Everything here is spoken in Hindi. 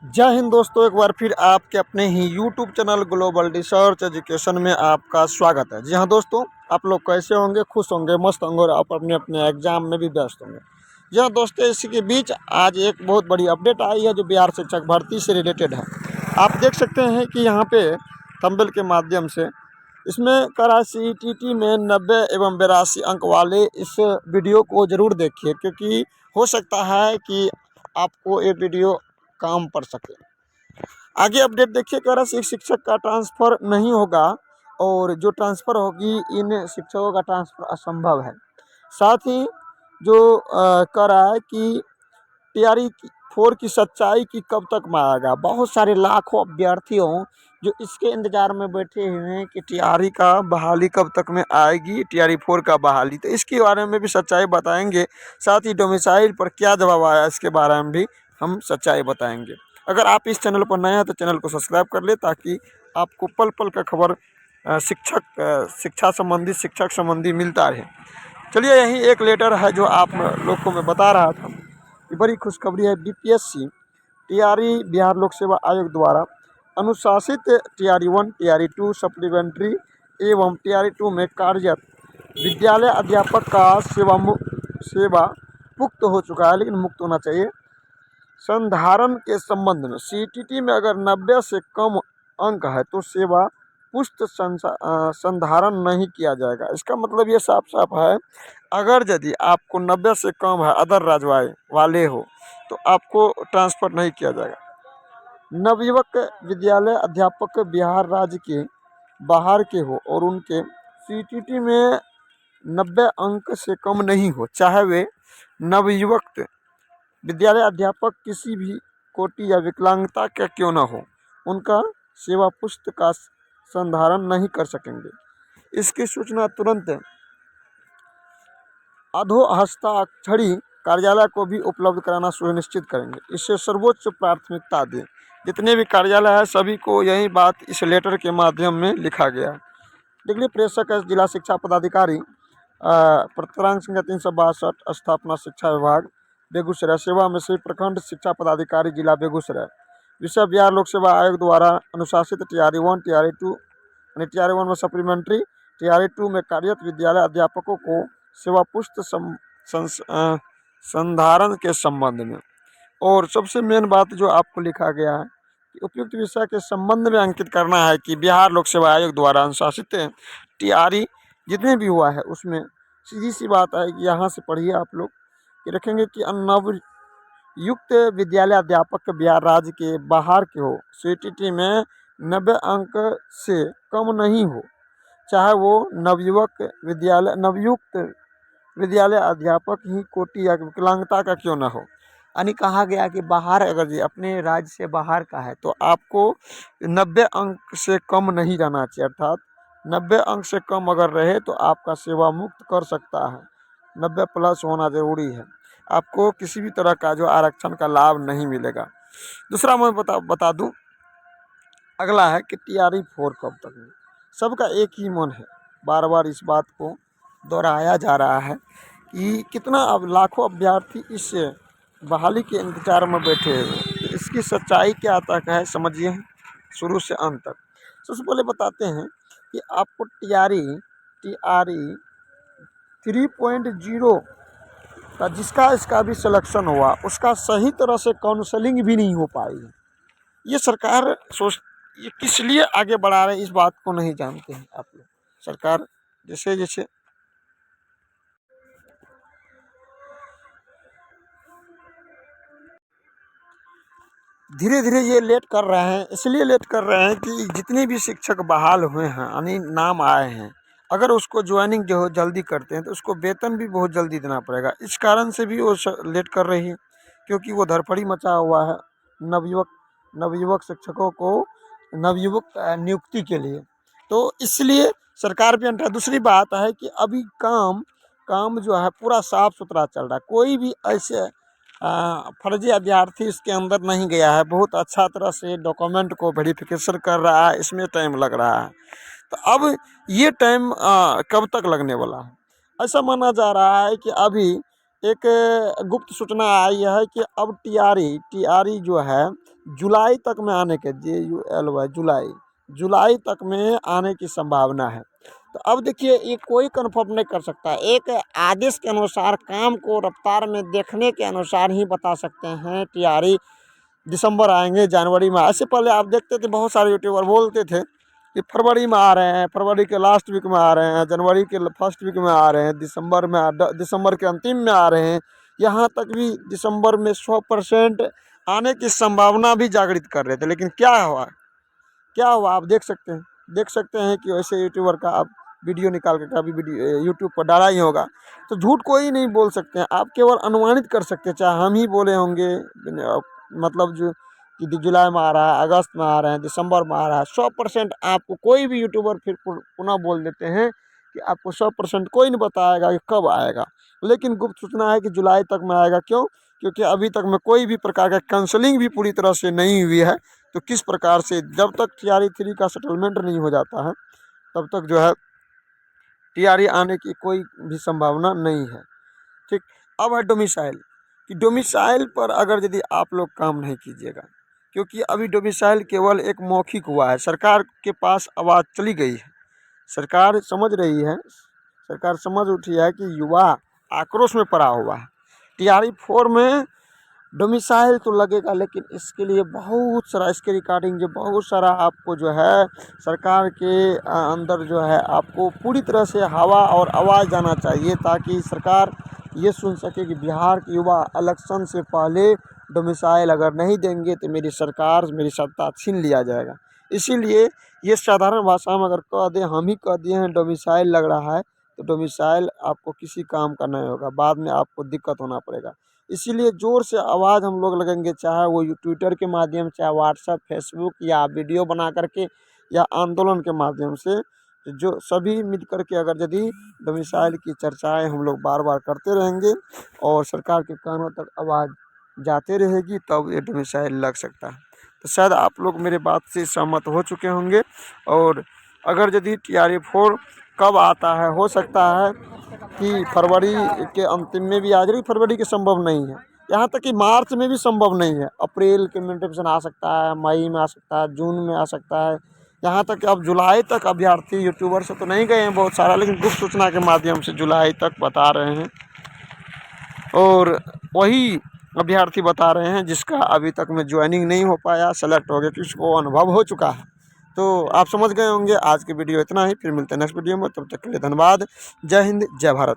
जय हिंद दोस्तों, एक बार फिर आपके अपने ही YouTube channel global research education में आपका स्वागत है। जी हाँ दोस्तों, आप लोग कैसे होंगे? खुश होंगे, मस्त होंगे और आप अपने अपने एग्जाम में भी व्यस्त होंगे। जी हाँ दोस्तों, इसी के बीच आज एक बहुत बड़ी अपडेट आई है जो बिहार शिक्षक भर्ती से रिलेटेड है। आप देख सकते हैं कि यहाँ पे थंबनेल के माध्यम से इसमें करा CET में 90 एवं 82 अंक वाले इस वीडियो को ज़रूर देखिए, क्योंकि हो सकता है कि आपको ये वीडियो काम पड़ सके। आगे अपडेट देखिए, कह रहा है एक शिक्षक का ट्रांसफ़र नहीं होगा और जो ट्रांसफ़र होगी इन शिक्षकों का ट्रांसफ़र असंभव है। साथ ही जो कह रहा है कि तैयारी फोर की सच्चाई की कब तक में आएगा। बहुत सारे लाखों अभ्यर्थियों जो इसके इंतज़ार में बैठे हुए हैं कि टीआरई का बहाली कब तक में आएगी, टीआरई 4 का बहाली, तो इसके बारे में भी सच्चाई बताएंगे। साथ ही डोमिसाइल पर क्या जवाब आया इसके बारे में भी हम सच्चाई बताएंगे। अगर आप इस चैनल पर नए हैं तो चैनल को सब्सक्राइब कर ले, ताकि आपको पल पल का खबर शिक्षा संबंधी, शिक्षक संबंधी मिलता रहे। चलिए, यही एक लेटर है जो आप लोग को मैं बता रहा था। ये बड़ी खुशखबरी है। बीपीएससी टीआरई बिहार लोक सेवा आयोग द्वारा अनुशासित टीआरई 1, टीआरई 2 सप्लीमेंट्री एवं टीआरई 2 में कार्यरत विद्यालय अध्यापक का सेवा मुक्त हो चुका है, लेकिन मुक्त होना चाहिए। संधारण के संबंध में सीटीटी में अगर 90 से कम अंक है तो सेवा पुष्ट संधारण नहीं किया जाएगा। इसका मतलब ये साफ साफ है, अगर यदि आपको 90 से कम है, अदर राज्य वाले हो, तो आपको ट्रांसफ़र नहीं किया जाएगा। नवयुवक विद्यालय अध्यापक बिहार राज्य के बाहर के हो और उनके सीटीटी में 90 अंक से कम नहीं हो, चाहे वे नवयुवक विद्यालय अध्यापक किसी भी कोटि या विकलांगता का क्यों न हो, उनका सेवा पुष्ट का संधारण नहीं कर सकेंगे। इसकी सूचना तुरंत अधोहस्ताक्षरी कार्यालय को भी उपलब्ध कराना सुनिश्चित करेंगे। इससे सर्वोच्च प्राथमिकता दें। जितने भी कार्यालय हैं सभी को यही बात इस लेटर के माध्यम में लिखा गया है। डिग्री प्रेषक जिला शिक्षा पदाधिकारी प्रत्रांक संख्या 362, स्थापना शिक्षा विभाग बेगूसराय, सेवा में से प्रखंड शिक्षा पदाधिकारी जिला बेगूसराय। विषय बिहार लोक सेवा आयोग द्वारा अनुशासित टीआरई 1, टीआरई 2 यानी टीआरई 1 में सप्लीमेंट्री, टीआरई 2 में कार्यरत विद्यालय अध्यापकों को सेवा पुष्ट संधारण के संबंध में। और सबसे मेन बात जो आपको लिखा गया है कि उपयुक्त विषय के संबंध में अंकित करना है कि बिहार लोक सेवा आयोग द्वारा अनुशासित टीआरई जितने भी हुआ है उसमें सीधी सी बात है कि यहाँ से पढ़िए आप लोग कि रखेंगे कि नवयुक्त विद्यालय अध्यापक बिहार राज्य के बाहर के हो, सीटीटी में 90 अंक से कम नहीं हो, चाहे वो नवयुक्त विद्यालय अध्यापक ही कोटि या विकलांगता का क्यों ना हो। यानी कहा गया कि बाहर, अगर जी अपने राज्य से बाहर का है तो आपको 90 अंक से कम नहीं रहना चाहिए, अर्थात 90 अंक से कम अगर रहे तो आपका सेवा मुक्त कर सकता है। 90 प्लस होना ज़रूरी है, आपको किसी भी तरह का जो आरक्षण का लाभ नहीं मिलेगा। दूसरा मैं बता दूं, अगला है कि टीआरई 4 कब तक में। सबका एक ही मन है, बार बार इस बात को दोहराया जा रहा है कि कितना अब लाखों अभ्यर्थी इस बहाली के इंतजार में बैठे हुए। तो इसकी सच्चाई क्या तक है समझिए, शुरू से अंत तक। सबसे पहले बताते हैं कि आपको टीआरई 3.0 का जिसका इसका भी सिलेक्शन हुआ, उसका सही तरह से काउंसलिंग भी नहीं हो पाई है। ये सरकार ये किस लिए आगे बढ़ा रहे हैं, इस बात को नहीं जानते हैं आप लोग। सरकार जैसे जैसे धीरे धीरे ये लेट कर रहे हैं, इसलिए लेट कर रहे हैं कि जितने भी शिक्षक बहाल हुए हैं, यानी नाम आए हैं, अगर उसको ज्वाइनिंग जो हो जल्दी करते हैं तो उसको वेतन भी बहुत जल्दी देना पड़ेगा। इस कारण से भी वो लेट कर रही है, क्योंकि वो धरपड़ी मचा हुआ है नवयुवक शिक्षकों को नवयुवक नियुक्ति के लिए। तो इसलिए सरकार भी अंतर। दूसरी बात है कि अभी काम जो है पूरा साफ सुथरा चल रहा है, कोई भी ऐसे फर्जी अभ्यर्थी इसके अंदर नहीं गया है। बहुत अच्छा तरह से डॉक्यूमेंट को वेरिफिकेशन कर रहा है, इसमें टाइम लग रहा है। तो अब ये टाइम कब तक लगने वाला है, ऐसा माना जा रहा है कि अभी एक गुप्त सूचना आई है कि अब टीआरई जो है जुलाई तक में आने के JULY जुलाई तक में आने की संभावना है। तो अब देखिए ये कोई कन्फर्म नहीं कर सकता, एक आदेश के अनुसार काम को रफ्तार में देखने के अनुसार ही बता सकते हैं। TRE दिसंबर आएंगे, जनवरी में। ऐसे पहले आप देखते थे बहुत सारे यूट्यूबर बोलते थे कि फरवरी में आ रहे हैं, फरवरी के लास्ट वीक में आ रहे हैं, जनवरी के फर्स्ट वीक में आ रहे हैं, दिसंबर के अंतिम में आ रहे हैं। यहाँ तक भी दिसंबर में 100% आने की संभावना भी जागृत कर रहे थे। लेकिन क्या हुआ आप देख सकते हैं कि वैसे यूट्यूबर का आप वीडियो निकाल के कभी वीडियो यूट्यूब पर डाला ही होगा। तो झूठ कोई नहीं बोल सकते हैं, आप केवल अनुमानित कर सकते हैं। चाहे हम ही बोले होंगे, मतलब जो कि जुलाई में आ रहा है, अगस्त में आ रहे हैं, दिसंबर में आ रहा है, 100% आपको कोई भी यूट्यूबर फिर पुनः बोल देते हैं कि आपको 100% कोई नहीं बताएगा कि कब आएगा। लेकिन गुप्त सूचना है कि जुलाई तक में आएगा। क्यों? क्योंकि अभी तक में कोई भी प्रकार का काउंसलिंग भी पूरी तरह से नहीं हुई है। तो किस प्रकार से, जब तक TRE 3 का सेटलमेंट नहीं हो जाता है तब तक जो है TRE आने की कोई भी संभावना नहीं है। ठीक। अब है डोमिसाइल, कि डोमिसाइल पर अगर यदि आप लोग काम नहीं कीजिएगा, क्योंकि अभी डोमिसाइल केवल एक मौखिक हुआ है। सरकार के पास आवाज़ चली गई है, सरकार समझ रही है, सरकार समझ उठी है कि युवा आक्रोश में पड़ा हुआ है। TRE 4 में डोमिसाइल तो लगेगा, लेकिन इसके लिए बहुत सारा, इसके रिगार्डिंग जो बहुत सारा आपको जो है सरकार के अंदर जो है आपको पूरी तरह से हवा और आवाज़ जाना चाहिए, ताकि सरकार ये सुन सके कि बिहार के युवा इलेक्शन से पहले डोमिसाइल अगर नहीं देंगे तो मेरी सरकार, मेरी सत्ता छीन लिया जाएगा। इसीलिए ये साधारण भाषा में अगर कह दें, हम ही कह दिए हैं डोमिसाइल लग रहा है, तो डोमिसाइल आपको किसी काम का नहीं होगा, बाद में आपको दिक्कत होना पड़ेगा। इसीलिए ज़ोर से आवाज़ हम लोग लगेंगे, चाहे वो ट्विटर के माध्यम, चाहे व्हाट्सएप, फेसबुक, या वीडियो बना करके, या आंदोलन के माध्यम से, जो सभी मिल कर के अगर यदि डोमिसाइल की चर्चाएं हम लोग बार बार करते रहेंगे और सरकार के कानों तक आवाज़ जाते रहेगी, तब ये डोमिसाइल लग सकता है। तो शायद आप लोग मेरे बात से सहमत हो चुके होंगे। और अगर यदि TRE 4 कब आता है, हो सकता है कि फरवरी के अंतिम में भी आ जाए, फरवरी के संभव नहीं है। यहाँ तक कि मार्च में भी संभव नहीं है, अप्रैल के नोटिफिकेशन आ सकता है, मई में आ सकता है, जून में आ सकता है। यहाँ तक कि अब जुलाई तक अभ्यर्थी यूट्यूबर से तो नहीं गए हैं बहुत सारा, लेकिन गुप्त सूचना के माध्यम से जुलाई तक बता रहे हैं। और वही अभ्यर्थी बता रहे हैं जिसका अभी तक में ज्वाइनिंग नहीं हो पाया, सेलेक्ट हो गया, किसको अनुभव हो चुका है। तो आप समझ गए होंगे। आज की वीडियो इतना ही, फिर मिलते हैं नेक्स्ट वीडियो में, तब तक के लिए धन्यवाद। जय हिंद, जय भारत।